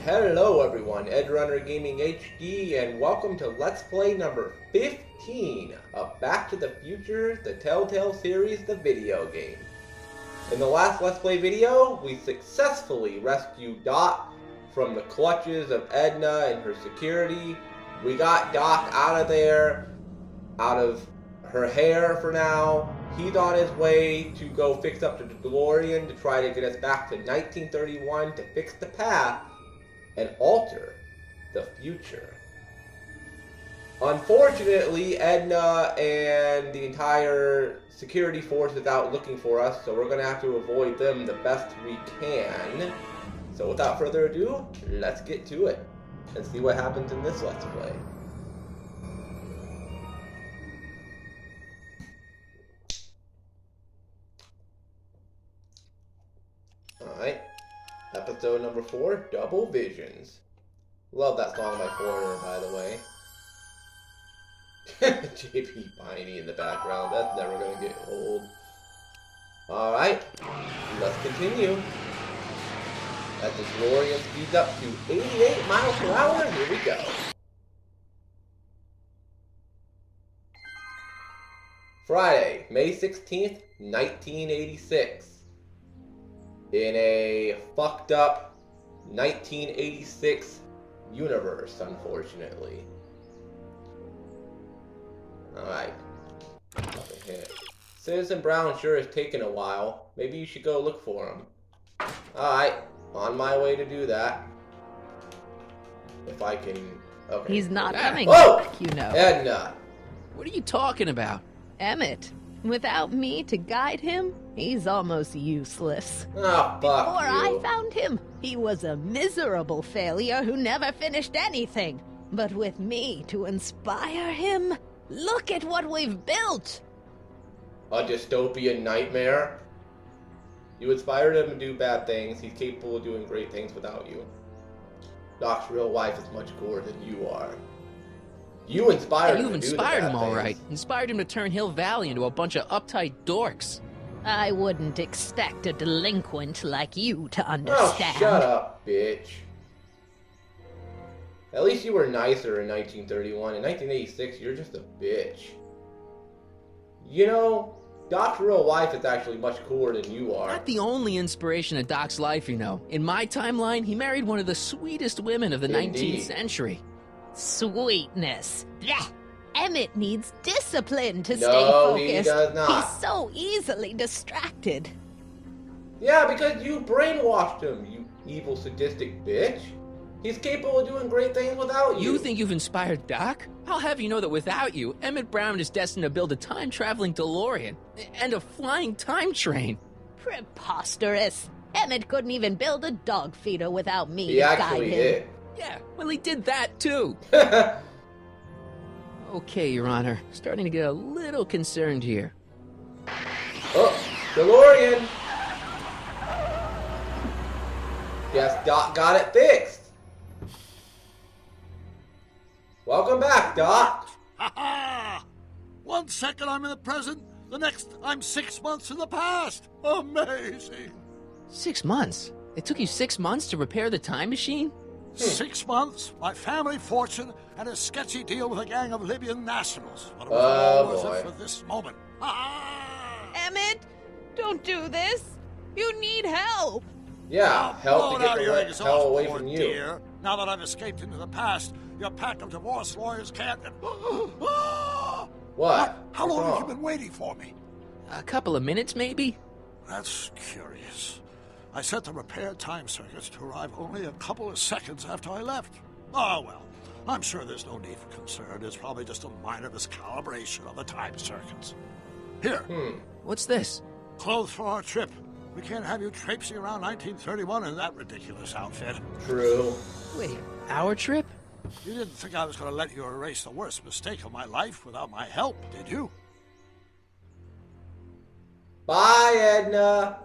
Hello everyone, Edrunner Gaming HD, and welcome to Let's Play number 15 of Back to the Future, the Telltale series, the video game. In the last Let's Play video, we successfully rescued Dot from the clutches of Edna and her security. We got Doc out of there, out of her hair for now. He's on his way to go fix up the DeLorean to try to get us back to 1931 to fix the past and alter the future. Unfortunately, Edna and the entire security force is out looking for us, so we're going to have to avoid them the best we can. So without further ado, let's get to it and see what happens in this Let's Play. Alright. Episode number 4, Double Visions. Love that song by Foreigner, by the way. JP Piney in the background, that's never gonna get old. Alright, let's continue. As the DeLorean speeds up to 88 miles per hour, here we go. Friday, May 16th, 1986. In a fucked up 1986 universe, unfortunately. Alright. Citizen Brown sure is taking a while. Maybe you should go look for him. Alright. On my way to do that. If I can... Okay. He's not coming back, you know. Edna! What are you talking about? Emmett. Without me to guide him, he's almost useless. Oh, fuck Before you. I found him, he was a miserable failure who never finished anything. But with me to inspire him, look at what we've built. A dystopian nightmare? You inspired him to do bad things. He's capable of doing great things without you. Doc's real life is much cooler than you are. You inspired him to do the bad things. You've inspired him, all right. Inspired him to turn Hill Valley into a bunch of uptight dorks. I wouldn't expect a delinquent like you to understand. Oh, shut up, bitch. At least you were nicer in 1931. In 1986, you're just a bitch. You know, Doc's real life is actually much cooler than you are. Not the only inspiration of Doc's life, you know. In my timeline, he married one of the sweetest women of the 19th century. Sweetness. Blech. Emmett needs discipline to stay No, focused. he does not. He's so easily distracted. Yeah, because you brainwashed him, you evil, sadistic bitch. He's capable of doing great things without you. You think you've inspired Doc? I'll have you know that without you, Emmett Brown is destined to build a time-traveling DeLorean and a flying time train. Preposterous. Emmett couldn't even build a dog feeder without me He to guide actually him. did. Yeah, well, he did that, too. Okay, Your Honor. Starting to get a little concerned here. Oh, DeLorean! Yes, Doc got it fixed. Welcome back, Doc. Ha ha! 1 second I'm in the present, the next I'm 6 months in the past. Amazing. 6 months? It took you 6 months to repair the time machine? 6 months, my family fortune, and a sketchy deal with a gang of Libyan nationals. But it was all worth it for this moment. Ha! Emmett, don't do this. You need help. Yeah, help to Blow out your get the exhaust hell away port, from you. dear. Now that I've escaped into the past, your pack of divorce lawyers can't... What? How What's long have wrong? you been waiting for me? A couple of minutes, maybe? That's curious. I set the repaired time circuits to arrive only a couple of seconds after I left. Oh, well. I'm sure there's no need for concern. It's probably just a minor miscalibration of the time circuits. Here. What's this? Clothes for our trip. We can't have you traipsing around 1931 in that ridiculous outfit. True. Wait, our trip? You didn't think I was going to let you erase the worst mistake of my life without my help, did you? Bye, Edna.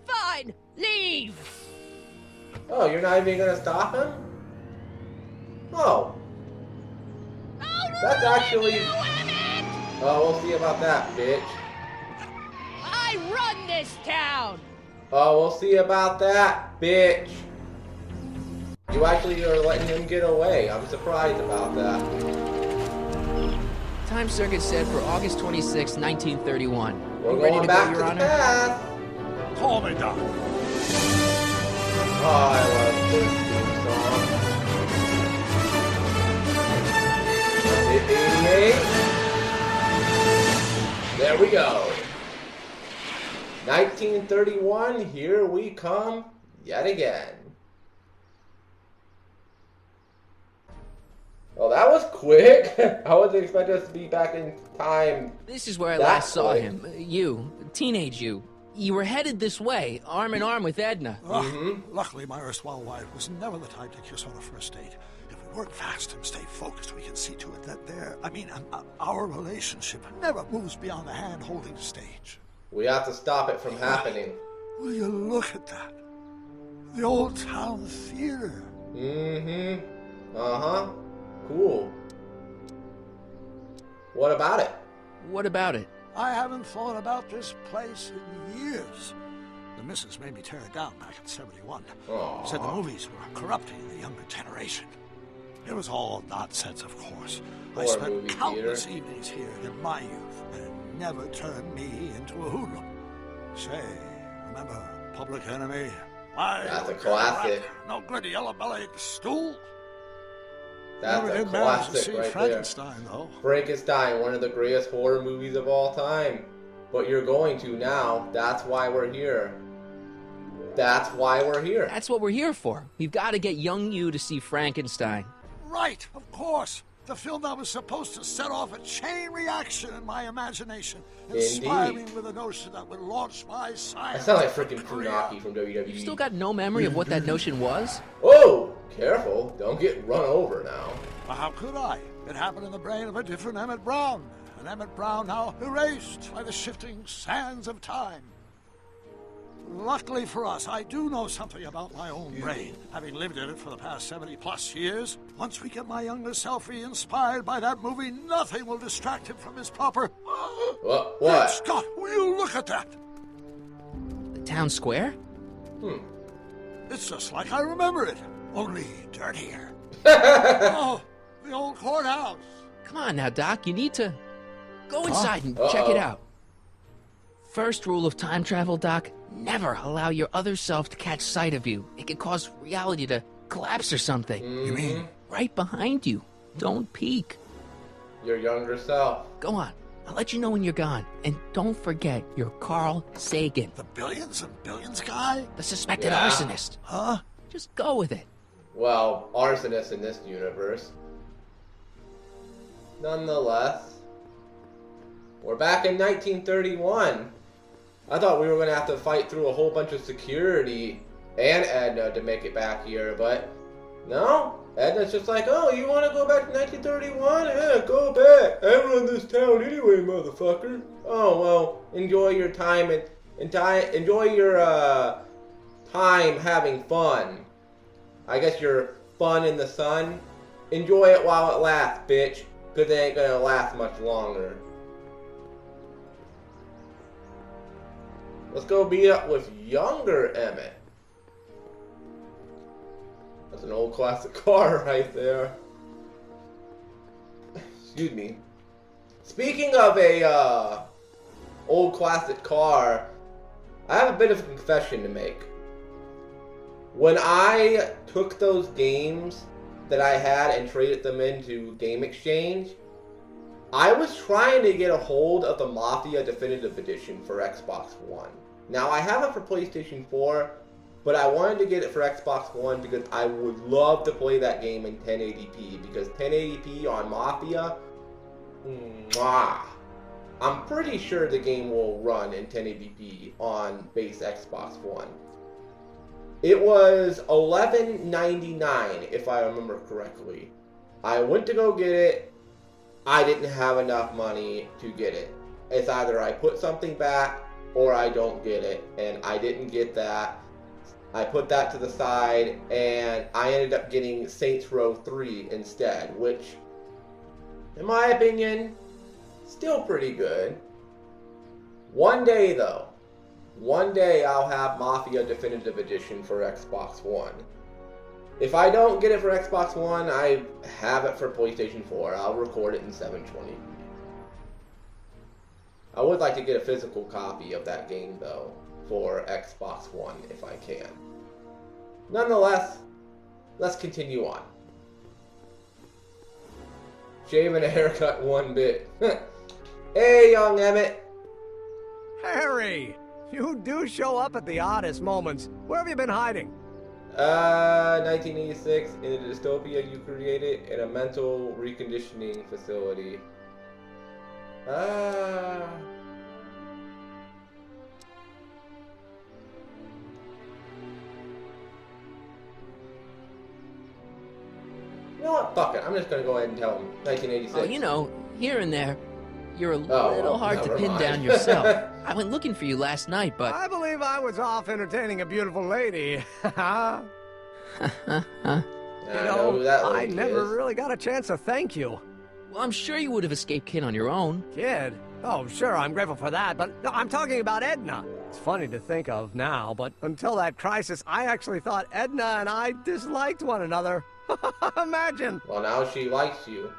Fine, leave. Oh, you're not even gonna stop him? Oh. That's actually... Oh, we'll see about that, bitch. I run this town. Oh, we'll see about that, bitch. You actually are letting him get away. I'm surprised about that. Time circuit set for August 26, 1931. We're You ready going to back go, to Your the Honor? past. Call me, Doc. Oh, I love this theme song. 88. There we go. 1931, here we come yet again. Well, that was quick. I wasn't expecting us to be back in time. This is where I That last saw quick. him. You, teenage you. You were headed this way, arm in arm with Edna. Luckily, my erstwhile wife was never the type to kiss on a first date. If we work fast and stay focused, we can see to it that our relationship never moves beyond the hand-holding stage. We have to stop it from happening. Will you look at that? The old town theater. Mm-hmm. Uh-huh. Cool. What about it? What about it? I haven't thought about this place in years. The missus made me tear it down back in '71. Aw. Said the movies were corrupting the younger generation. It was all nonsense, of course. I Poor spent movie countless theater. evenings here in my youth, and it never turned me into a hoodlum. Say, remember Public Enemy? That's a classic. No good yellow-bellied stool. That's Never a did manage to classic see right there. Frankenstein, though. Frankenstein, one of the greatest horror movies of all time. But you're going to now. That's why we're here. That's why we're here. That's what we're here for. We've got to get young you to see Frankenstein. Right, of course. The film that was supposed to set off a chain reaction in my imagination, inspiring Indeed. with a notion that would launch my I science. sound like freaking career. Funaki from WWE. You still got no memory of what that notion was? Oh, careful. Don't get run over now. Well, how could I? It happened in the brain of a different Emmett Brown. An Emmett Brown now erased by the shifting sands of time. Luckily for us, I do know something about my own brain, having lived in it for the past 70-plus years. Once we get my younger self inspired by that movie, nothing will distract him from his proper... What? Hey, What? Scott, will you look at that? The town square? It's just like I remember it, only dirtier. Oh, the old courthouse. Come on now, Doc. You need to go inside and check it out. First rule of time travel, Doc. Never allow your other self to catch sight of you. It could cause reality to collapse or something. You mean? Right behind you. Don't peek. Your younger self. Go on. I'll let you know when you're gone. And don't forget, you're Carl Sagan, The billions and billions guy? the suspected Yeah. arsonist. Huh? Just go with it. Well, arsonist in this universe. Nonetheless, we're back in 1931. I thought we were going to have to fight through a whole bunch of security and Edna to make it back here, but no. Edna's just like, oh, you want to go back to 1931? Yeah, go back. I run this town anyway, motherfucker. Oh, well, enjoy your time and enjoy your time having fun. I guess your fun in the sun. Enjoy it while it lasts, bitch, because it ain't gonna last much longer. Let's go meet up with younger Emmett. That's an old classic car right there. Excuse me. Speaking of a old classic car, I have a bit of a confession to make. When I took those games that I had and traded them into Game Exchange, I was trying to get a hold of the Mafia Definitive Edition for Xbox One. Now, I have it for PlayStation 4, but I wanted to get it for Xbox One because I would love to play that game in 1080p, because 1080p on Mafia, mwah. I'm pretty sure the game will run in 1080p on base Xbox One. It was $11.99 if I remember correctly. I went to go get it. I didn't have enough money to get it. It's either I put something back or I don't get it, and I didn't get that. I put that to the side, and I ended up getting Saints Row 3 instead, which, in my opinion, still pretty good. One day though, one day I'll have Mafia Definitive Edition for Xbox One. If I don't get it for Xbox One, I have it for PlayStation 4. I'll record it in 720p. I would like to get a physical copy of that game, though, for Xbox One, if I can. Nonetheless, let's continue on. Shaving a haircut 1 bit. Hey, young Emmett. Harry! You do show up at the oddest moments. Where have you been hiding? 1986, in a dystopia you created in a mental reconditioning facility. You know what? Fuck it. I'm just gonna go ahead and tell him. 1986. Oh, you know, here and there, you're a Oh, little hard to never pin mind. down yourself. I went looking for you last night, but... I believe I was off entertaining a beautiful lady. I know who that I lady never is. really got a chance to thank you. Well, I'm sure you would have escaped Kid on your own. Kid? Oh, sure, I'm grateful for that, but no, I'm talking about Edna. It's funny to think of now, but until that crisis, I actually thought Edna and I disliked one another. Imagine. Well, now she likes you.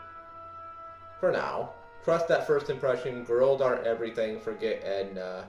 For now. Trust that first impression. Girls aren't everything. Forget Edna.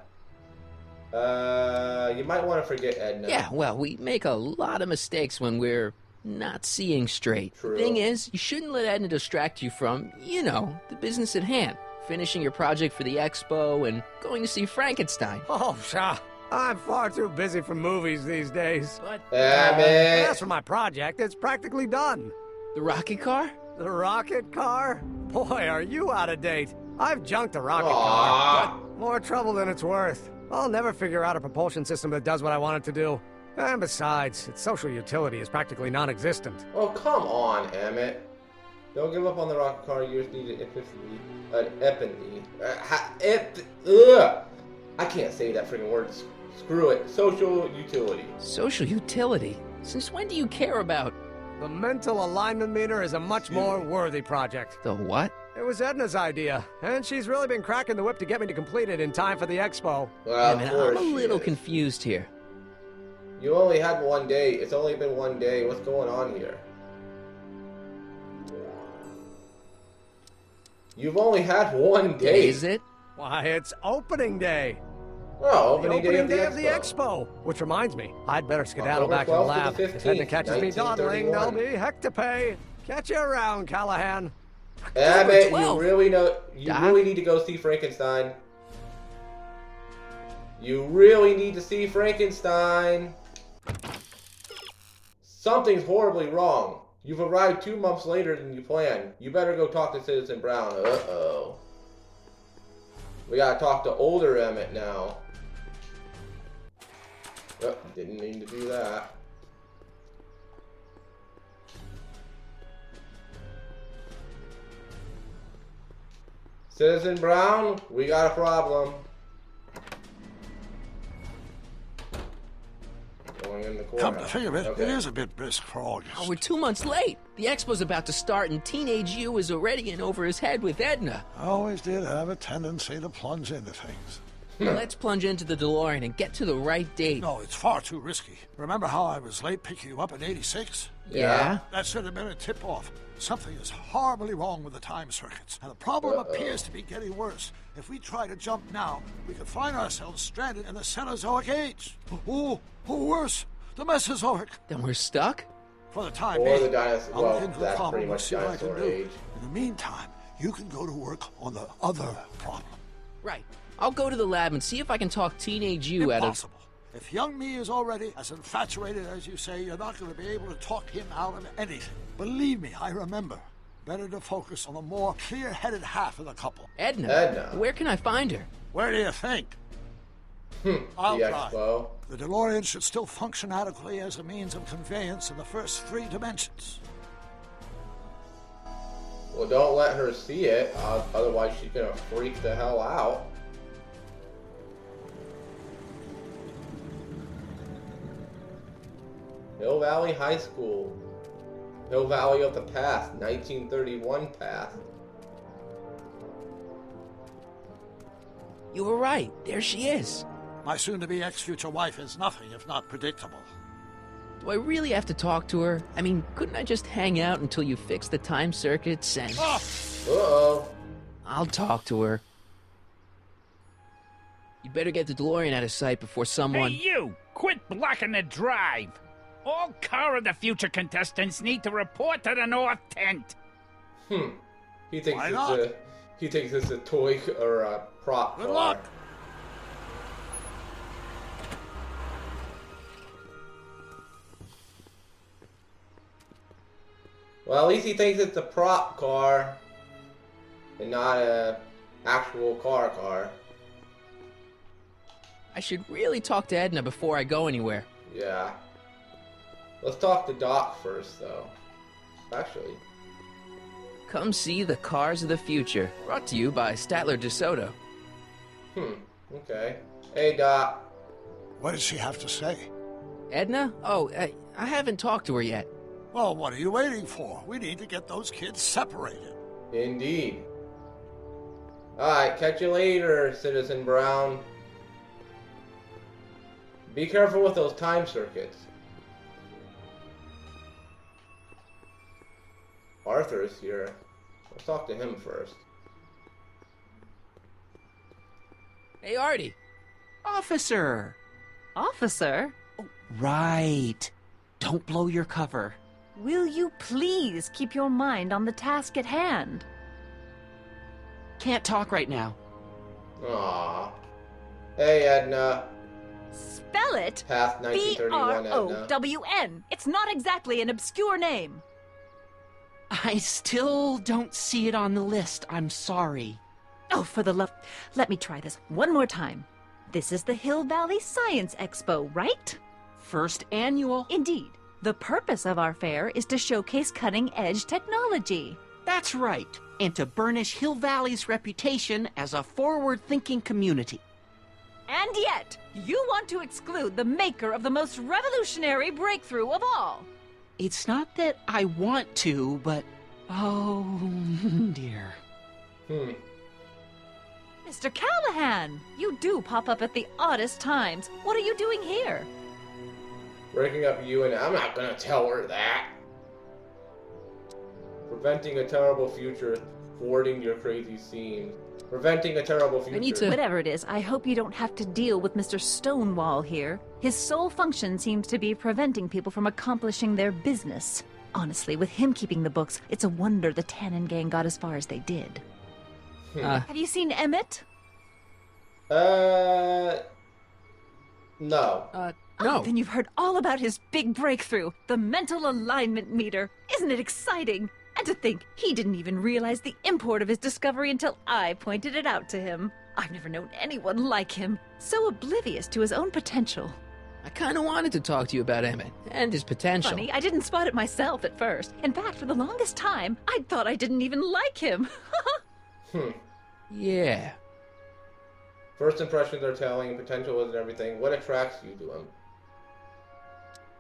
You might want to forget Edna. Yeah, well, we make a lot of mistakes when we're not seeing straight. True. The thing is, you shouldn't let Edna distract you from, you know, the business at hand. Finishing your project for the expo and going to see Frankenstein. Oh, pshaw. I'm far too busy for movies these days. But Emmett. As for my project, it's practically done. the rocket car? The rocket car? Boy, are you out of date. I've junked the rocket car. Aww. But more trouble than it's worth. I'll never figure out a propulsion system that does what I want it to do. And besides, its social utility is practically non-existent. Oh, come on, Emmett. Don't give up on the rocket car. You just need an epiphany. I can't say that freaking word. Screw it. Social utility. Social utility? Since when do you care about The mental alignment meter is a much more worthy project. the what? It was Edna's idea, and she's really been cracking the whip to get me to complete it in time for the expo. Well, I mean, of course I'm a she little is. confused here. You only had 1 day. It's only been 1 day. What's going on here? You've only had 1 day. Is it? Why, it's opening day. Oh, The opening day of the expo. Which reminds me, I'd better skedaddle October back to the 12th lab. to the If Edna 15th, catches me dawdling, there'll 1931. be heck to pay. Catch you around, Callahan. Emmett, you 12th. really Doc? really need to go see Frankenstein. You really need to see Frankenstein. Something's horribly wrong. You've arrived 2 months later than you planned. You better go talk to Citizen Brown. Uh-oh. We gotta talk to older Emmett now. Oh, didn't mean to do that. Citizen Brown, we got a problem. Going in the Come to courthouse. think of it, Okay. it is a bit brisk for August. Oh, we're 2 months late. The expo's about to start and Teenage You is already in over his head with Edna. I always did have a tendency to plunge into things. Let's plunge into the DeLorean and get to the right date. No, it's far too risky. Remember how I was late picking you up in '86? Yeah? That should have been a tip-off. Something is horribly wrong with the time circuits, and the problem appears to be getting worse. If we try to jump now, we could find ourselves stranded in the Cenozoic age. Or worse, the Mesozoic. Then we're stuck? For the time Or being, the dinosaur. I'll Well, look into the that's problem pretty and much see what I can dinosaur do. age. In the meantime, you can go to work on the other problem. Right. I'll go to the lab and see if I can talk Teenage You out of... Impossible. If young me is already as infatuated as you say, you're not going to be able to talk him out of anything. Believe me, I remember. Better to focus on the more clear-headed half of the couple. Edna. Edna. Where can I find her? Where do you think? I'll The try. expo. The DeLorean should still function adequately as a means of conveyance in the first 3 dimensions. Well, don't let her see it, otherwise she's gonna freak the hell out. Hill Valley High School. Hill Valley of the past, 1931 past. You were right. There she is. My soon-to-be ex-future wife is nothing if not predictable. Do I really have to talk to her? I mean, couldn't I just hang out until you fix the time circuits and... Uh-oh. I'll talk to her. You better get the DeLorean out of sight before someone... Hey, you! Quit blocking the drive! All Car of the Future contestants need to report to the North Tent. He thinks Why it's not? he thinks it's a toy or a prop Good car. luck. Well, at least he thinks it's a prop car and not a actual car. I should really talk to Edna before I go anywhere. Yeah. Let's talk to Doc first, though. Actually. Come see the Cars of the Future. Brought to you by Statler DeSoto. Okay. Hey, Doc. What does she have to say? Edna? Oh, I haven't talked to her yet. Well, what are you waiting for? We need to get those kids separated. Indeed. Alright, catch you later, Citizen Brown. Be careful with those time circuits. Arthur's here. Let's talk to him first. Hey, Artie. Officer! Officer? Right. Don't blow your cover. Will you please keep your mind on the task at hand? Can't talk right now. Aww. Hey, Edna. Spell it Past 1931 Edna. B-R-O-W-N. It's not exactly an obscure name. I still don't see it on the list. I'm sorry. Oh, for the love... Let me try this one more time. This is the Hill Valley Science Expo, right? First annual. Indeed. The purpose of our fair is to showcase cutting-edge technology. That's right. And to burnish Hill Valley's reputation as a forward-thinking community. And yet, you want to exclude the maker of the most revolutionary breakthrough of all. It's not that I want to, but... Oh, dear. Mr. Callahan, you do pop up at the oddest times. What are you doing here? Breaking up you and I'm not gonna tell her that. Preventing a terrible future, thwarting your crazy schemes. Preventing a terrible future. I need to... Whatever it is, I hope you don't have to deal with Mr. Stonewall here. His sole function seems to be preventing people from accomplishing their business. Honestly, with him keeping the books, it's a wonder the Tannen gang got as far as they did. Have you seen Emmett? No. No. Oh, then you've heard all about his big breakthrough, the mental alignment meter. Isn't it exciting? And to think, he didn't even realize the import of his discovery until I pointed it out to him. I've never known anyone like him, so oblivious to his own potential. I kind of wanted to talk to you about Emmett and his potential. Funny, I didn't spot it myself at first. In fact, for the longest time, I thought I didn't even like him. Yeah. First impressions are telling, potential isn't everything. What attracts you to him?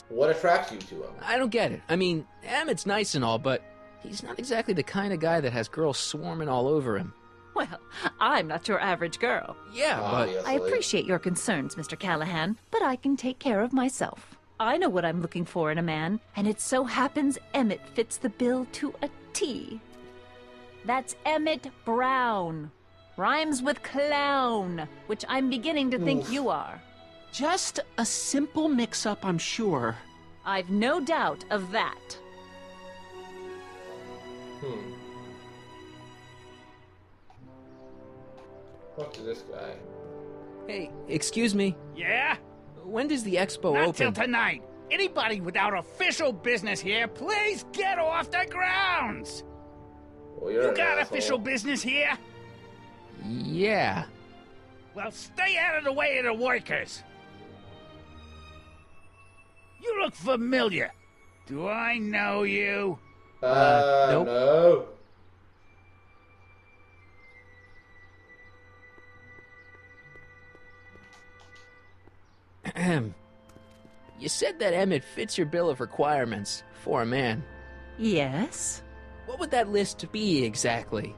What attracts you to him? I don't get it. I mean, Emmett's nice and all, but he's not exactly the kind of guy that has girls swarming all over him. Well, I'm not your average girl. Yeah, but... Obviously. I appreciate your concerns, Mr. Callahan, but I can take care of myself. I know what I'm looking for in a man, and it so happens Emmett fits the bill to a T. That's Emmett Brown. Rhymes with clown, which I'm beginning to think you are. Just a simple mix-up, I'm sure. I've no doubt of that. Talk to this guy. Hey, excuse me. Yeah? When does the expo Not till open? tonight. Anybody without official business here, please get off the grounds! Well, you're You an got asshole. official business here? Yeah. Well, stay out of the way of the workers. You look familiar. Do I know you? Nope. No. You said that Emmett fits your bill of requirements for a man. Yes? What would that list be exactly?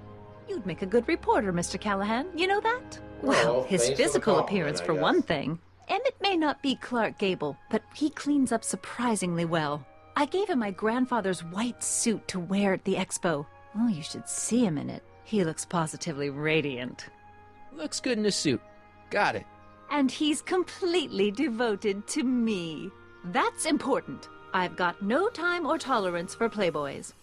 You'd make a good reporter, Mr. Callahan. You know that? Well, Well, his thanks for the physical compliment, appearance, I for guess. one thing. Emmett may not be Clark Gable, but he cleans up surprisingly well. I gave him my grandfather's white suit to wear at the expo. Oh, you should see him in it. He looks positively radiant. Looks good in a suit. Got it. And he's completely devoted to me. That's important. I've got no time or tolerance for playboys.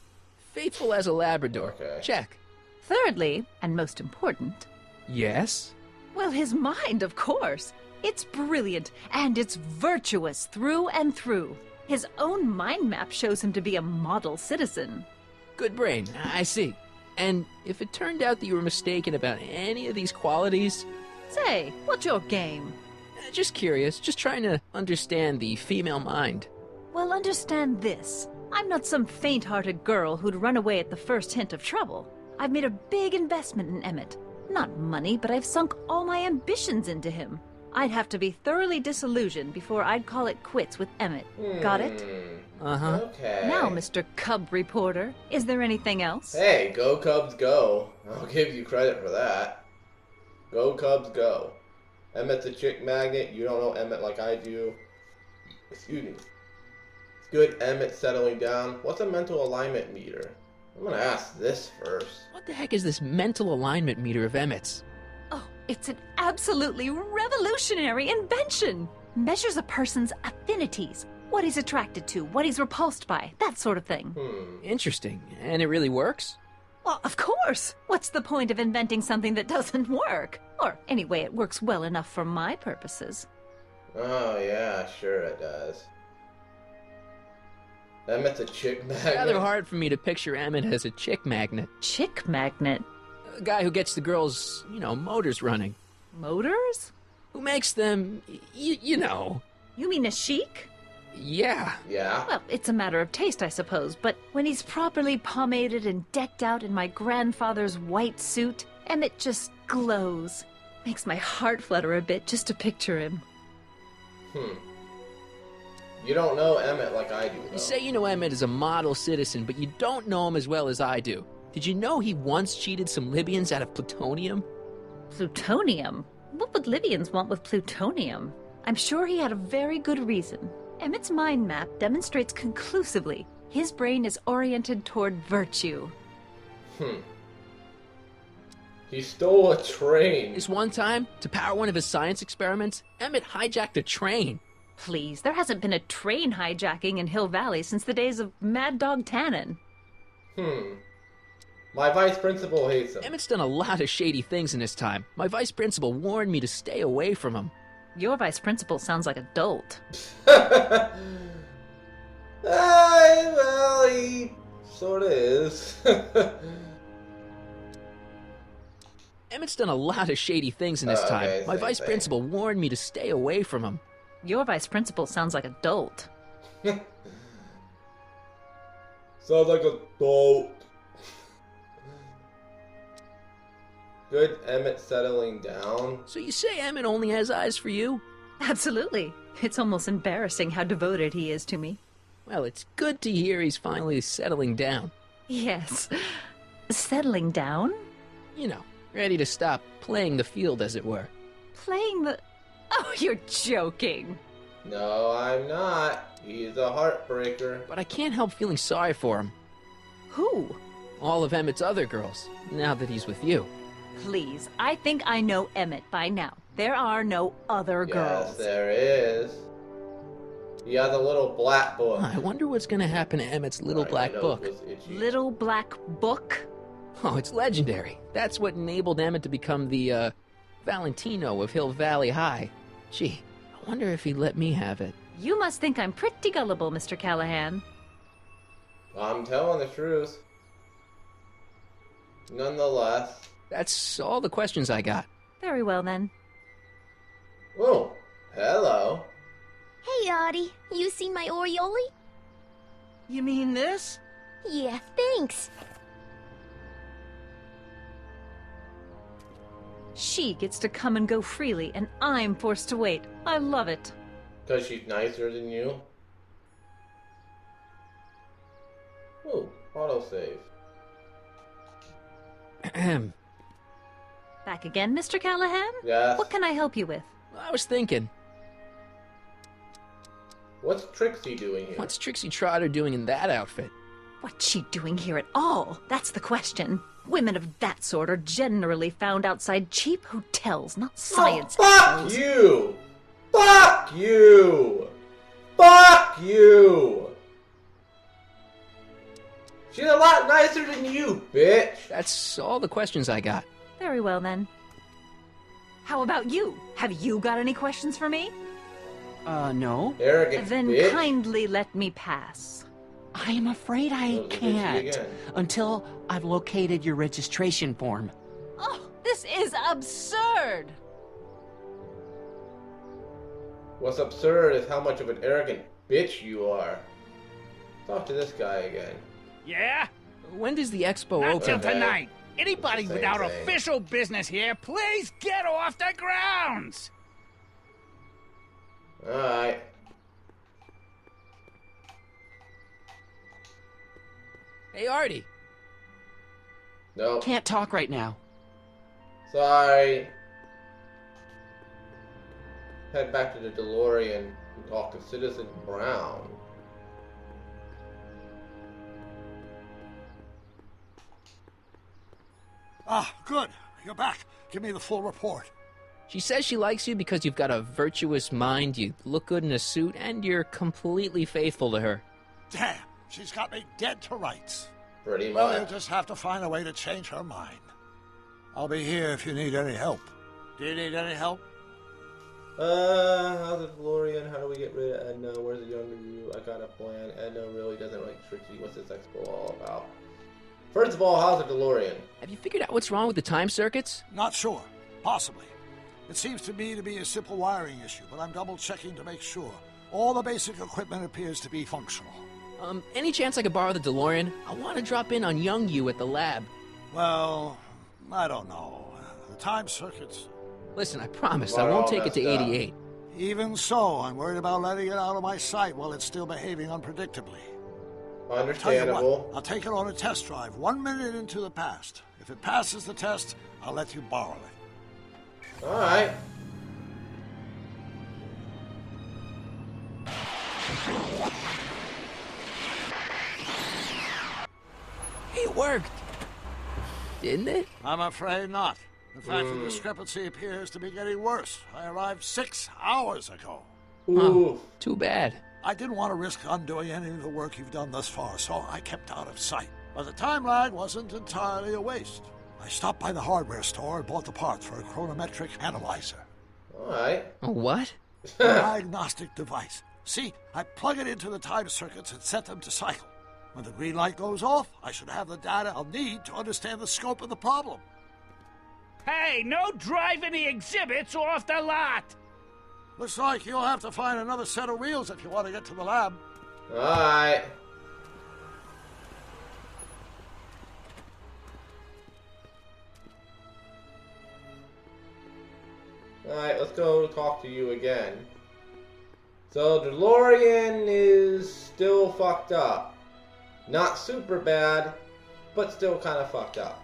Faithful as a Labrador. Okay. Check. Thirdly, and most important, Yes? well, his mind, of course. It's brilliant, and it's virtuous through and through. His own mind map shows him to be a model citizen. Good brain. I see. And if it turned out that you were mistaken about any of these qualities, Say, what's your game? just curious, just trying to understand the female mind. Well, understand this. I'm not some faint-hearted girl who'd run away at the first hint of trouble. I've made a big investment in Emmett. Not money, but I've sunk all my ambitions into him. I'd have to be thoroughly disillusioned before I'd call it quits with Emmett. Got it? Uh-huh. Okay. Now, Mr. Cub Reporter, is there anything else? Hey, go Cubs go. I'll give you credit for that. Go Cubs go. Emmett's a chick magnet. You don't know Emmett like I do. Excuse me. It's good Emmett settling down. What's a mental alignment meter? I'm gonna ask this first. What the heck is this mental alignment meter of Emmett's? Oh, it's an absolutely revolutionary invention. Measures a person's affinities, what he's attracted to, what he's repulsed by, that sort of thing. Interesting. And it really works? Well, of course. What's the point of inventing something that doesn't work? Or anyway, it works well enough for my purposes. Oh yeah, sure it does. Emmett's a chick magnet. Rather hard for me to picture Emmett as a chick magnet. Chick magnet? A guy who gets the girls, motors running. Motors? Who makes them, you know. You mean a chic? Yeah. Yeah. Well, it's a matter of taste, I suppose, but when he's properly pomaded and decked out in my grandfather's white suit, Emmett just glows. Makes my heart flutter a bit just to picture him. You don't know Emmett like I do, though. You say you know Emmett is a model citizen, but you don't know him as well as I do. Did you know he once cheated some Libyans out of plutonium? Plutonium? What would Libyans want with plutonium? I'm sure he had a very good reason. Emmett's mind map demonstrates conclusively his brain is oriented toward virtue. He stole a train. This one time, to power one of his science experiments, Emmett hijacked a train. Please, there hasn't been a train hijacking in Hill Valley since the days of Mad Dog Tannen. My vice principal hates him. Emmett's done a lot of shady things in his time. My vice principal warned me to stay away from him. Your vice principal sounds like a dolt. Well, he sorta is. Emmett's done a lot of shady things in his time. Okay, My same vice thing. principal warned me to stay away from him. Your vice principal sounds like a dolt. Sounds like a dolt. Good Emmett settling down. So you say Emmett only has eyes for you? Absolutely. It's almost embarrassing how devoted he is to me. Well, it's good to hear he's finally settling down. Yes. Settling down? You know, ready to stop playing the field, as it were. Playing the... Oh, you're joking. No, I'm not. He's a heartbreaker. But I can't help feeling sorry for him. Who? All of Emmett's other girls, now that he's with you. Please, I think I know Emmett by now. There are no other girls. Yes, there is. He has a little black book. I wonder what's gonna happen to Emmett's little Sorry, black my nose book. was itchy. Little black book? Oh, it's legendary. That's what enabled Emmett to become the, Valentino of Hill Valley High. Gee, I wonder if he'd let me have it. You must think I'm pretty gullible, Mr. Callahan. I'm telling the truth. Nonetheless. That's all the questions I got. Very well, then. Oh, hello. Hey, Audie. You seen my Oriole? You mean this? Yeah, thanks. She gets to come and go freely, and I'm forced to wait. I love it. Because she's nicer than you. Oh, autosave. Ahem. Back again, Mr. Callahan? Yes. What can I help you with? I was thinking. What's Trixie doing here? What's Trixie Trotter doing in that outfit? What's she doing here at all? That's the question. Women of that sort are generally found outside cheap hotels, not science. Fuck you! Fuck you! Fuck you! She's a lot nicer than you, bitch! That's all the questions I got. Very well, then. How about you? Have you got any questions for me? No. Arrogant Then bitch. kindly let me pass. I am afraid I Well, can't. again. Until I've located your registration form. Oh, this is absurd! What's absurd is how much of an arrogant bitch you are. Talk to this guy again. Yeah? When does the expo Not open? till Okay. tonight. Anybody Same without thing. official business here, please get off the grounds! Alright. Hey, Artie. Nope. Can't talk right now. Sorry. Head back to the DeLorean and talk to Citizen Brown. Ah, good. You're back. Give me the full report. She says she likes you because you've got a virtuous mind, you look good in a suit, and you're completely faithful to her. Damn, she's got me dead to rights. Pretty Well, you'll much. just have to find a way to change her mind. I'll be here if you need any help. Do you need any help? How's the DeLorean? How do we get rid of Edna? Where's the younger you? I got a plan. Edna really doesn't like Trixie. What's this expo all about? First of all, how's the DeLorean? Have you figured out what's wrong with the time circuits? Not sure. Possibly. It seems to me to be a simple wiring issue, but I'm double-checking to make sure. All the basic equipment appears to be functional. Any chance I could borrow the DeLorean? I want to drop in on young you at the lab. Well, I don't know. The time circuits... Listen, I promise Well, I won't all take it to messed up. 88. Even so, I'm worried about letting it out of my sight while it's still behaving unpredictably. Tell you Understandable. what, I'll take it on a test drive 1 minute into the past. If it passes the test, I'll let you borrow it. Alright. It worked. Didn't it? I'm afraid not. In fact, the discrepancy appears to be getting worse. I arrived 6 hours ago. Ooh. Too bad. I didn't want to risk undoing any of the work you've done thus far, so I kept out of sight. But the time lag wasn't entirely a waste. I stopped by the hardware store and bought the parts for a chronometric analyzer. Alright. A what? A diagnostic device. See, I plug it into the time circuits and set them to cycle. When the green light goes off, I should have the data I'll need to understand the scope of the problem. Hey, no driving the exhibits off the lot! Looks like you'll have to find another set of wheels if you want to get to the lab. Alright. Alright, let's go talk to you again. So, DeLorean is still fucked up. Not super bad, but still kind of fucked up.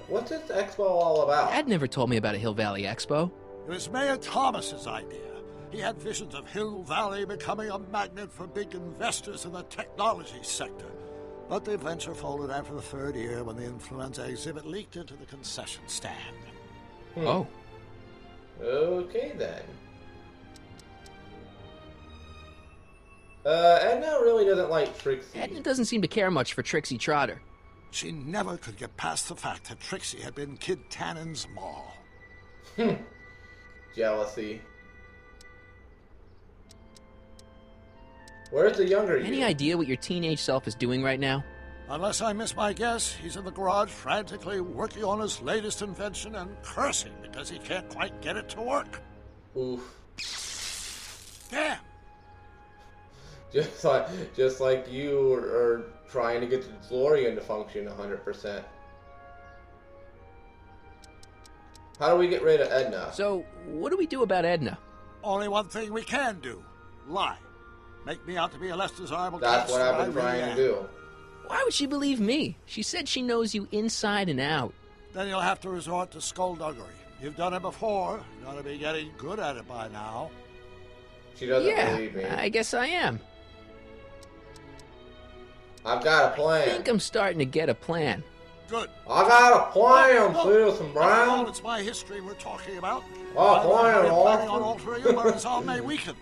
What's this expo all about? Dad never told me about a Hill Valley Expo. It was Mayor Thomas's idea. He had visions of Hill Valley becoming a magnet for big investors in the technology sector. But the venture folded after the third year when the influenza exhibit leaked into the concession stand. Oh. Okay then. Edna really doesn't like Trixie. Edna doesn't seem to care much for Trixie Trotter. She never could get past the fact that Trixie had been Kid Tannen's mall. Jealousy. Where's the younger you? Any idea what your teenage self is doing right now? Unless I miss my guess, he's in the garage frantically working on his latest invention and cursing because he can't quite get it to work. Oof. Damn! Just like you are trying to get the DeLorean to function 100%. How do we get rid of Edna? So, what do we do about Edna? Only one thing we can do. Lie. Make me out to be a less desirable That's guest what than I've been I really trying to am. do. Why would she believe me? She said she knows you inside and out. Then you'll have to resort to skullduggery. You've done it before. You ought to be getting good at it by now. She doesn't believe me. I guess I am. I've got a plan. I think I'm starting to get a plan. Good. I got a plan, Citizen Brown. It's my history we're talking about. Oh, plan, I'm planning on altering it, but resolve may weaken.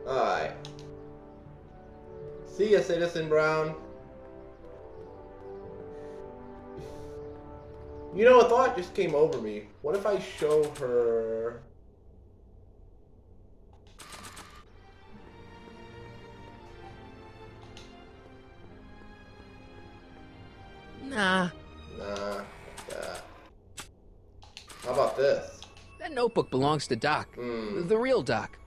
Alright. See ya, Citizen Brown. You know, a thought just came over me. What if I show her... Nah. How about this? That notebook belongs to Doc. The real Doc.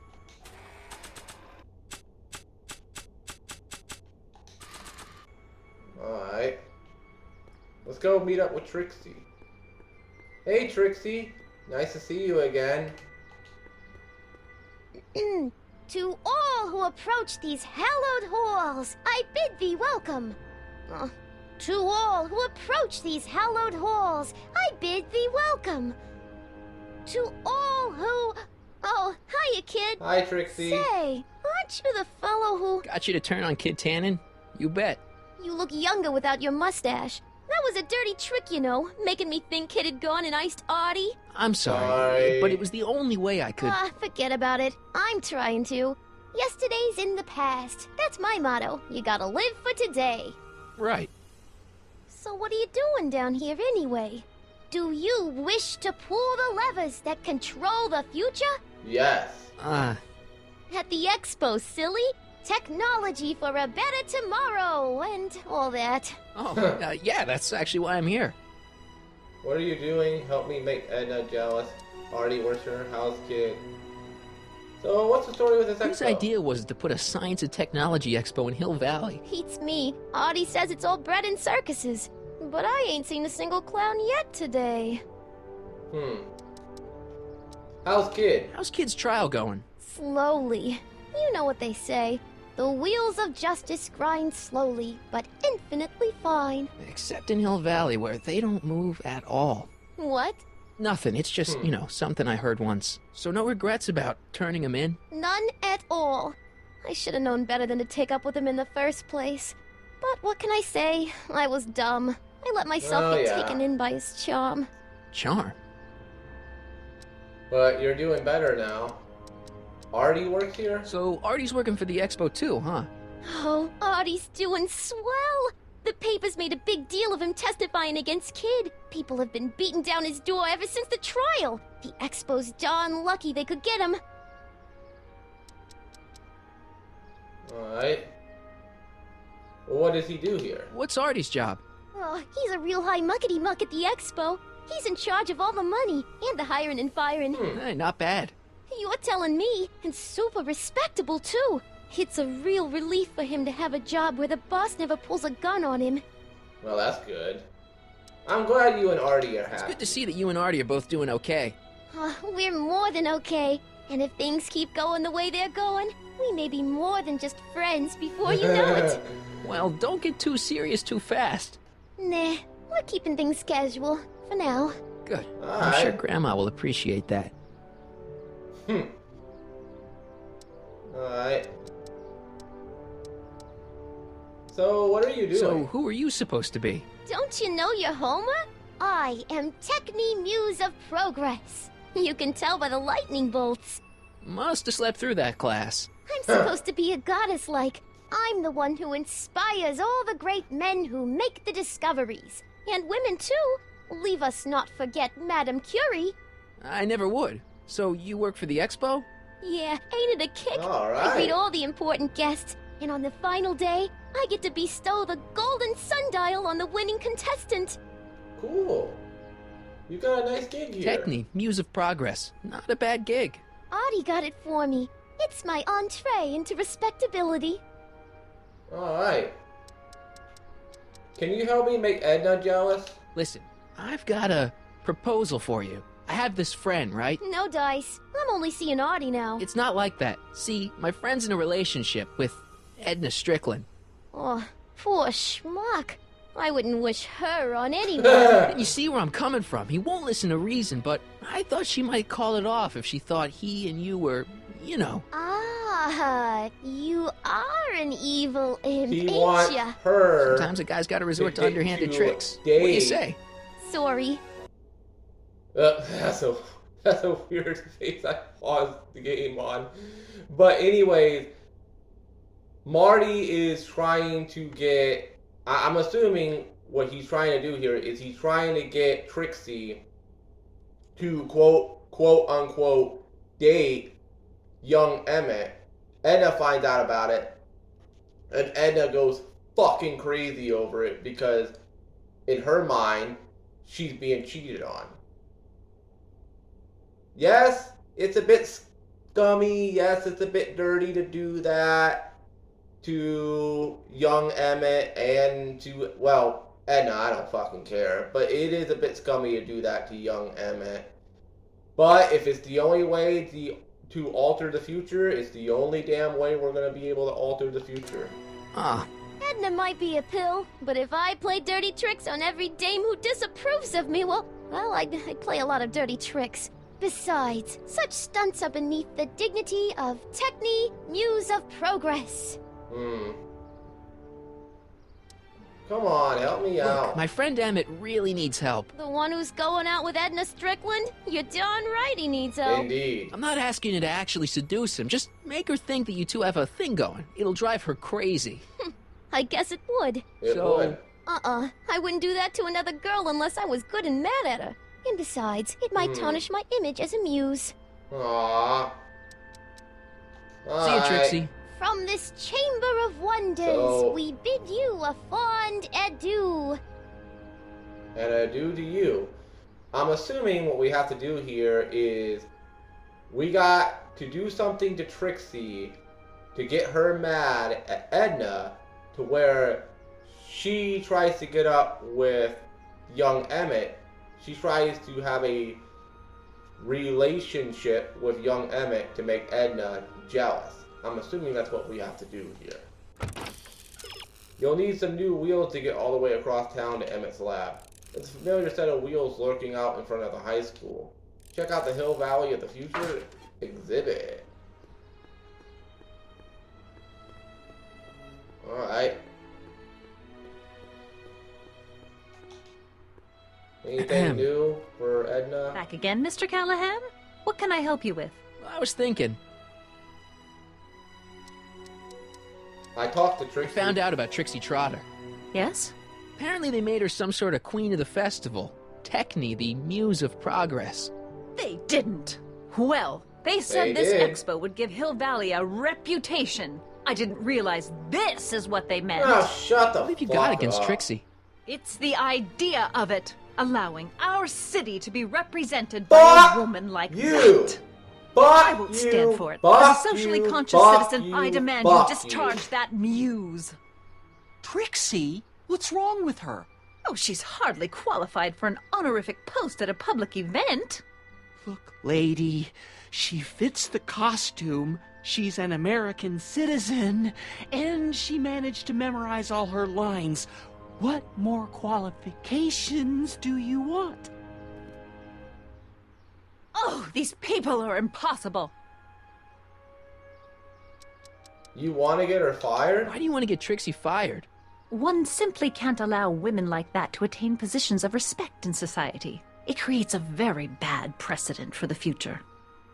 Alright. Let's go meet up with Trixie. Hey, Trixie. Nice to see you again. To all who approach these hallowed halls, I bid thee welcome. To all who approach these hallowed halls, I bid thee welcome. To all who... Oh, hiya, kid. Hi, Trixie. Say, aren't you the fellow who... Got you to turn on Kid Tannen? You bet. You look younger without your mustache. That was a dirty trick, you know, making me think Kid had gone and iced Artie. I'm sorry, but it was the only way I could... Forget about it. I'm trying to. Yesterday's in the past. That's my motto. You gotta live for today. Right. So what are you doing down here anyway? Do you wish to pull the levers that control the future? Yes. At the expo, silly. Technology for a better tomorrow, and all that. Oh, yeah, that's actually why I'm here. What are you doing? Help me make Edna jealous. Artie works for her house kid. So, what's the story with this expo? Whose idea was it to put a science and technology expo in Hill Valley? Beats me. Artie says it's all bred in circuses. But I ain't seen a single clown yet today. How's Kid? How's Kid's trial going? Slowly. You know what they say. The wheels of justice grind slowly, but infinitely fine. Except in Hill Valley, where they don't move at all. What? Nothing. It's just, you know, something I heard once. So no regrets about turning him in? None at all. I should have known better than to take up with him in the first place. But what can I say? I was dumb. I let myself get taken in by his charm. Charm? But you're doing better now. Artie works here? So Artie's working for the expo too, huh? Oh, Artie's doing swell! The papers made a big deal of him testifying against Kid. People have been beating down his door ever since the trial. The expo's darn lucky they could get him. Alright. Well, what does he do here? What's Artie's job? Oh, he's a real high muckety-muck at the expo. He's in charge of all the money, and the hiring and firing. Hey, not bad. You're telling me, and super respectable, too. It's a real relief for him to have a job where the boss never pulls a gun on him. Well, that's good. I'm glad you and Artie are happy. It's good to see that you and Artie are both doing okay. We're more than okay. And if things keep going the way they're going, we may be more than just friends before you know it. Well, don't get too serious too fast. Nah, we're keeping things casual, for now. Good. I'm sure Grandma will appreciate that. Alright. So, what are you doing? So, who are you supposed to be? Don't you know your Homer? I am Techni Muse of Progress. You can tell by the lightning bolts. Must have slept through that class. I'm supposed to be a goddess-like. I'm the one who inspires all the great men who make the discoveries. And women, too. Leave us not forget Madame Curie. I never would. So, you work for the expo? Yeah, ain't it a kick? All right. I greet all the important guests. And on the final day, I get to bestow the golden sundial on the winning contestant. Cool. You got a nice gig here. Techni, Muse of Progress. Not a bad gig. Artie got it for me. It's my entree into respectability. Alright. Can you help me make Edna jealous? Listen, I've got a proposal for you. I have this friend, right? No dice. I'm only seeing Artie now. It's not like that. See, my friend's in a relationship with Edna Strickland. Oh, poor schmuck. I wouldn't wish her on anyone. You see where I'm coming from. He won't listen to reason, but I thought she might call it off if she thought he and you were, you know. Ah, you are an evil imp, He ain't wants ya? her. Sometimes a guy's got to resort to underhanded to tricks. date. What do you say? Sorry. That's a weird face I paused the game on. But anyways, Marty is trying to get... I'm assuming what he's trying to do here is he's trying to get Trixie to quote unquote date young Emmett. Edna finds out about it, and Edna goes fucking crazy over it because in her mind she's being cheated on. Yes, it's a bit scummy. Yes, it's a bit dirty to do that to young Emmett and to, well, Edna, I don't fucking care. But it is a bit scummy to do that to young Emmett. But if it's the only way to alter the future, it's the only damn way we're going to be able to alter the future. Ah. Edna might be a pill, but if I play dirty tricks on every dame who disapproves of me, well, I'd play a lot of dirty tricks. Besides, such stunts are beneath the dignity of Techne, Muse of Progress. Come on, help me out. My friend Emmett really needs help. The one who's going out with Edna Strickland? You're darn right he needs help. Indeed. I'm not asking you to actually seduce him. Just make her think that you two have a thing going. It'll drive her crazy. I guess it would. It would. I wouldn't do that to another girl unless I was good and mad at her. And besides, it might tarnish my image as a muse. Aww. See you, Trixie. From this chamber of wonders, we bid you a fond adieu. And adieu to you. I'm assuming what we have to do here is we got to do something to Trixie to get her mad at Edna to where she tries to get up with young Emmett. She tries to have a relationship with young Emmett to make Edna jealous. I'm assuming that's what we have to do here. You'll need some new wheels to get all the way across town to Emmett's lab. It's a familiar set of wheels lurking out in front of the high school. Check out the Hill Valley of the Future exhibit. Alright. Anything new for Edna? Back again, Mr. Callahan? What can I help you with? I was thinking. I talked to Trixie. I found out about Trixie Trotter. Yes? Apparently they made her some sort of queen of the festival. Techne, the muse of progress. They didn't. Well, they said this expo would give Hill Valley a reputation. I didn't realize this is what they meant. Oh, shut the fuck up. What have you got against Trixie? It's the idea of it. Allowing our city to be represented by a woman like that. I won't stand for it. As a socially conscious citizen, I demand you discharge that muse. Trixie? What's wrong with her? Oh, she's hardly qualified for an honorific post at a public event. Look, lady, she fits the costume. She's an American citizen, and she managed to memorize all her lines. What more qualifications do you want? Oh, these people are impossible. You want to get her fired? Why do you want to get Trixie fired? One simply can't allow women like that to attain positions of respect in society. It creates a very bad precedent for the future.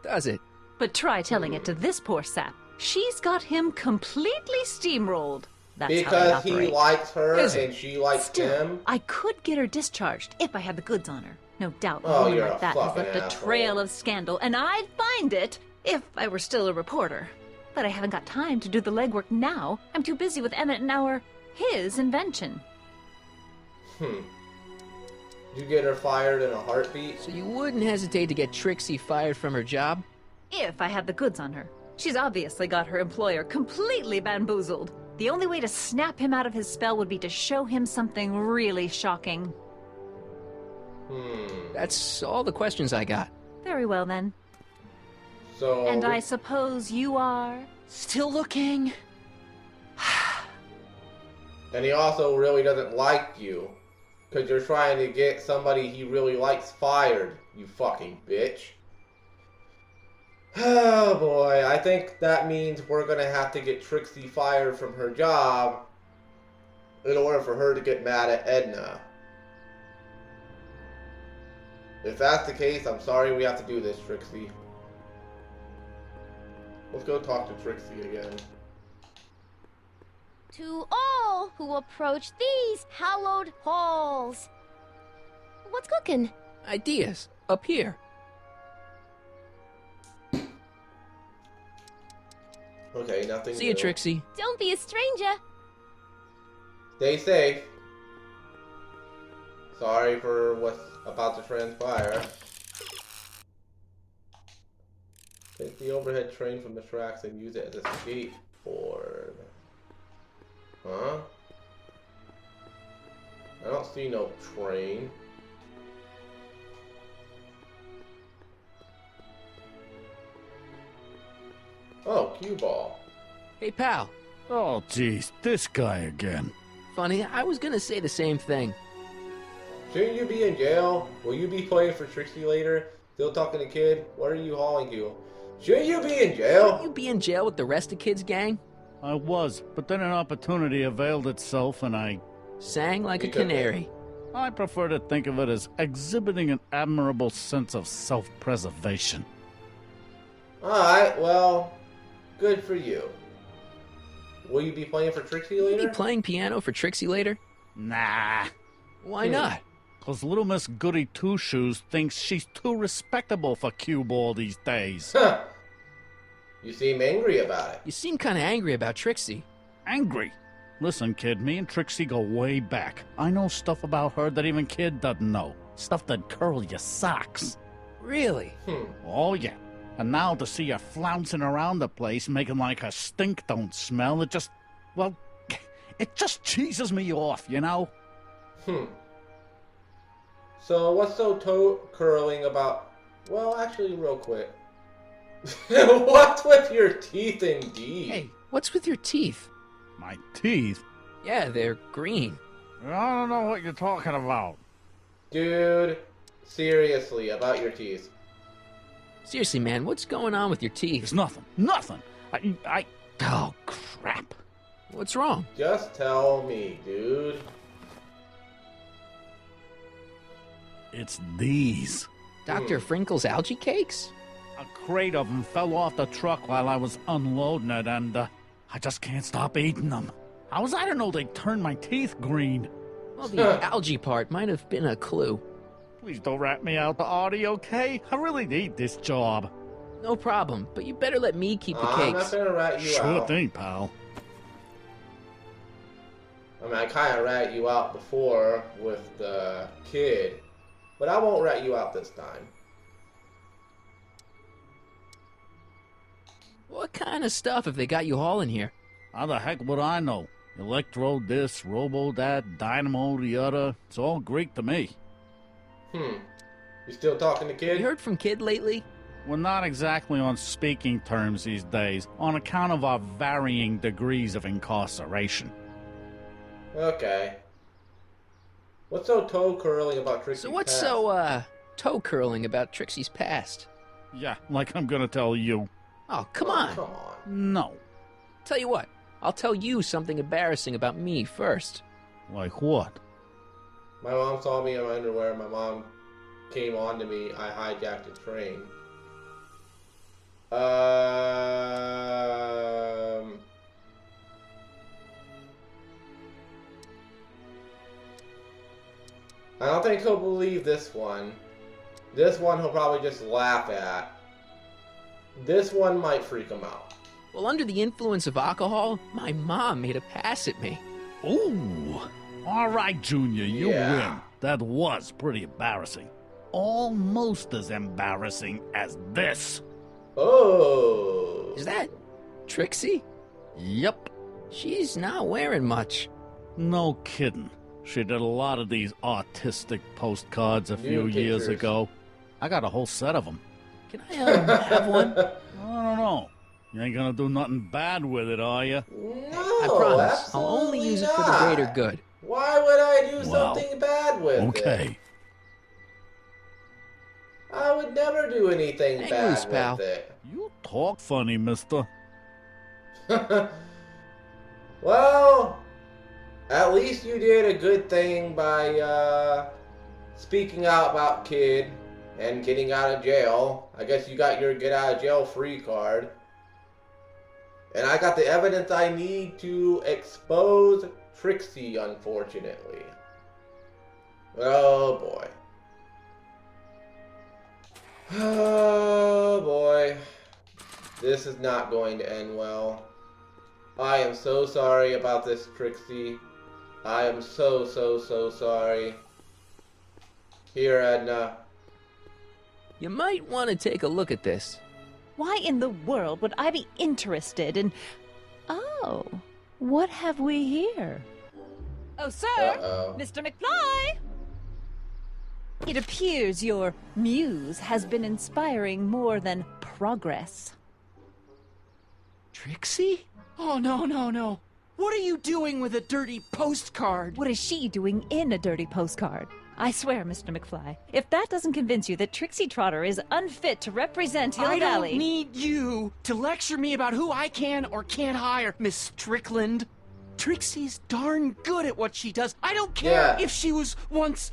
Does it? But try telling it to this poor sap. She's got him completely steamrolled. That's because how they operate. He likes her and she likes him. I could get her discharged if I had the goods on her. No doubt, Oh, a woman you're like a that has fucking left a asshole. trail of scandal, and I'd find it if I were still a reporter. But I haven't got time to do the legwork now. I'm too busy with Emmett and his invention. You get her fired in a heartbeat? So you wouldn't hesitate to get Trixie fired from her job? If I had the goods on her. She's obviously got her employer completely bamboozled. The only way to snap him out of his spell would be to show him something really shocking. That's all the questions I got. Very well, then. So... And I suppose you are... Still looking? And he also really doesn't like you. Because you're trying to get somebody he really likes fired, you fucking bitch. Oh boy, I think that means we're gonna have to get Trixie fired from her job in order for her to get mad at Edna. If that's the case, I'm sorry we have to do this, Trixie. Let's go talk to Trixie again. To all who approach these hallowed halls. What's cooking? Ideas. Up here. Okay, nothing See you, new. Trixie. Don't be a stranger. Stay safe. Sorry for what's about to transpire. Take the overhead train from the tracks and use it as a skateboard. Huh? I don't see no train. Oh, cue ball. Hey, pal. Oh, jeez, this guy again. Funny, I was gonna say the same thing. Shouldn't you be in jail? Will you be playing for Trixie later? Still talking to Kid? What are you hauling to? Shouldn't you be in jail? Shouldn't you be in jail with the rest of Kid's gang? I was, but then an opportunity availed itself and I Sang like a canary. I prefer to think of it as exhibiting an admirable sense of self-preservation. Alright, well, good for you. Will you be playing for Trixie Will later? you be playing piano for Trixie later? Nah, Why not? 'cause little Miss Goody Two-Shoes thinks she's too respectable for cue ball these days. Huh. You seem angry about it. You seem kinda angry about Trixie. Angry. Listen, kid, me and Trixie go way back. I know stuff about her that even Kid doesn't know. Stuff that curl your socks. Really? Oh, yeah. And now to see her flouncing around the place, making like her stink don't smell, it just, well, it just cheeses me off, you know? So what's so toe curling about... Well, actually, real quick. What's with your teeth indeed? Hey, what's with your teeth? My teeth? Yeah, they're green. I don't know what you're talking about. Dude, seriously, about your teeth. Seriously, man, what's going on with your teeth? It's nothing. Nothing. Oh, crap. What's wrong? Just tell me, dude. It's these. Dr. Frinkle's algae cakes? A crate of them fell off the truck while I was unloading it, and I just can't stop eating them. How was I to know they'd turn my teeth green? Well, the algae part might have been a clue. Please don't rat me out to Artie, okay? I really need this job. No problem, but you better let me keep the I'm cakes. not gonna rat you out. Sure thing, pal. I mean, I kind of rat you out before with the kid, but I won't rat you out this time. What kind of stuff have they got you hauling here? How the heck would I know? Electro this, robo that, dynamo the other. It's all Greek to me. You still talking to Kid? You heard from Kid lately? We're not exactly on speaking terms these days, on account of our varying degrees of incarceration. Okay. What's so toe curling about Trixie's So what's past? so, toe curling about Trixie's past? Yeah, like I'm gonna tell you. Oh, come on. Come on. No. Tell you what, I'll tell you something embarrassing about me first. Like what? My mom saw me in my underwear. My mom came on to me. I hijacked a train. I don't think he'll believe this one. This one he'll probably just laugh at. This one might freak him out. Well, under the influence of alcohol, my mom made a pass at me. Ooh. All right, Junior, you Yeah. win. That was pretty embarrassing. Almost as embarrassing as this. Oh. Is that Trixie? Yep. She's not wearing much. No kidding. She did a lot of these artistic postcards a few years pictures. ago. I got a whole set of them. Can I have one? I don't know. You ain't gonna do nothing bad with it, are you? No. I promise. I'll only use it for the greater good. Why would I do something bad with it? Okay. I would never do anything Hang bad loose, pal. with it. You talk funny, mister. Well, at least you did a good thing by speaking out about Kid and getting out of jail. I guess you got your get out of jail free card. And I got the evidence I need to expose Trixie, unfortunately. Oh boy. Oh boy. This is not going to end well. I am so sorry about this, Trixie. I am so sorry. Here, Edna. You might want to take a look at this. Why in the world would I be interested in... Oh, what have we here? Oh, sir! Mr. McFly! It appears your muse has been inspiring more than progress. Trixie? Oh, no. What are you doing with a dirty postcard? What is she doing in a dirty postcard? I swear, Mr. McFly, if that doesn't convince you that Trixie Trotter is unfit to represent Hill Valley... I don't need you to lecture me about who I can or can't hire, Miss Strickland. Trixie's darn good at what she does. I don't care if she was once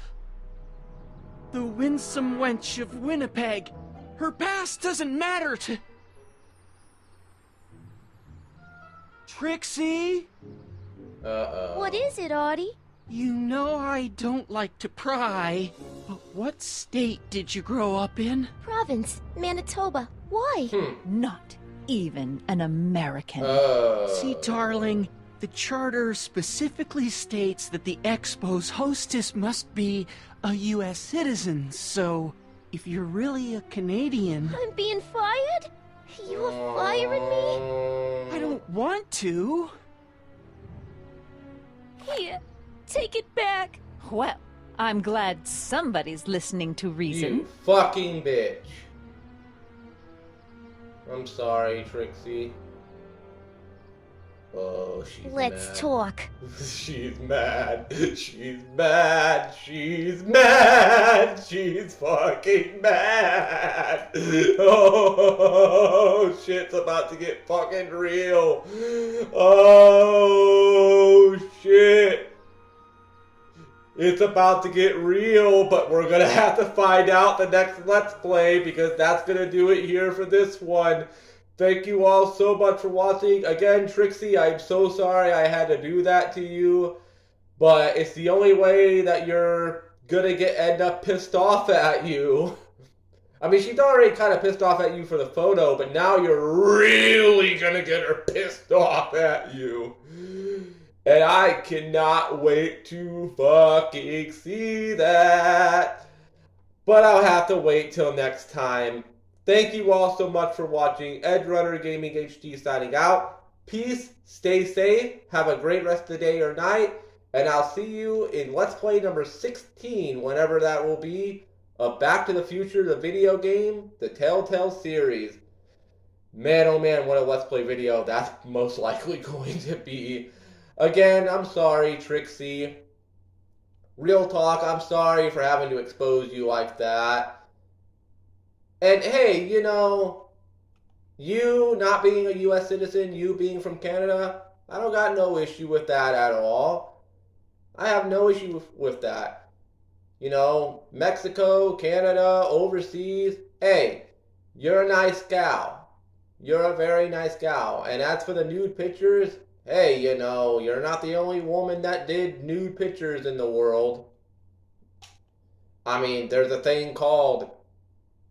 the winsome wench of Winnipeg. Her past doesn't matter to... Trixie? What is it, Artie? You know I don't like to pry, but what state did you grow up in? Province, Manitoba. Why? Not even an American. See, darling, the charter specifically states that the Expo's hostess must be a U.S. citizen, so if you're really a Canadian... I'm being fired? You are firing me? I don't want to. Here, take it back. Well, I'm glad somebody's listening to reason. You fucking bitch. I'm sorry, Trixie. Oh, she's mad. Let's talk. She's mad. She's mad. She's mad. She's fucking mad. Oh, shit's about to get fucking real. Oh, shit. It's about to get real, but we're gonna have to find out the next Let's Play because that's gonna do it here for this one. Thank you all so much for watching. Again, Trixie, I'm so sorry I had to do that to you, but it's the only way that you're gonna end up pissed off at you. I mean, she's already kind of pissed off at you for the photo, but now you're really gonna get her pissed off at you. And I cannot wait to fucking see that. But I'll have to wait till next time. Thank you all so much for watching. Edgerunner Gaming HD signing out. Peace, stay safe, have a great rest of the day or night, and I'll see you in Let's Play number 16, whenever that will be, of Back to the Future, the video game, the Telltale series. Man, oh man, what a Let's Play video that's most likely going to be. Again, I'm sorry, Trixie. Real talk, I'm sorry for having to expose you like that. And hey, you know, you not being a U.S. citizen, you being from Canada, I don't got no issue with that at all. I have no issue with that. You know, Mexico, Canada, overseas, hey, you're a nice gal. You're a very nice gal. And as for the nude pictures, hey, you know, you're not the only woman that did nude pictures in the world. I mean, there's a thing called...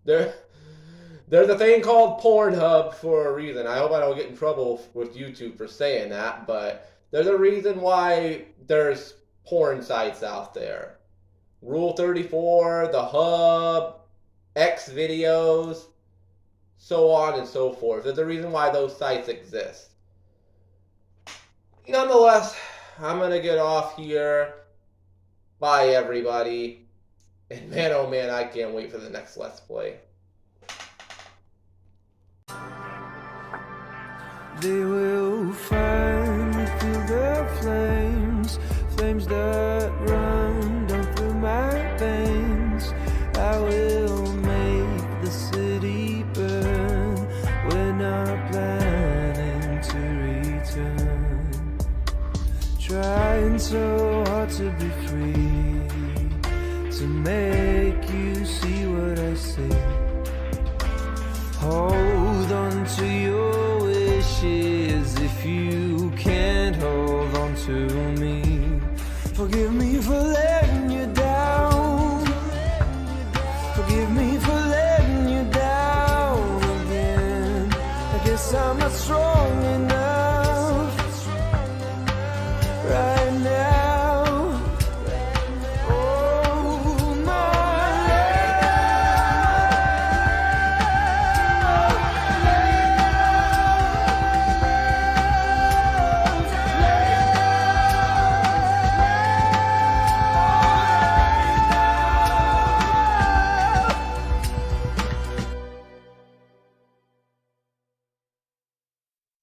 There's a thing called Pornhub for a reason. I hope I don't get in trouble with YouTube for saying that, but there's a reason why there's porn sites out there. Rule 34, The Hub, X videos, so on and so forth. There's a reason why those sites exist. Nonetheless, I'm gonna get off here. Bye, everybody. And man, oh man, I can't wait for the next Let's Play. They will find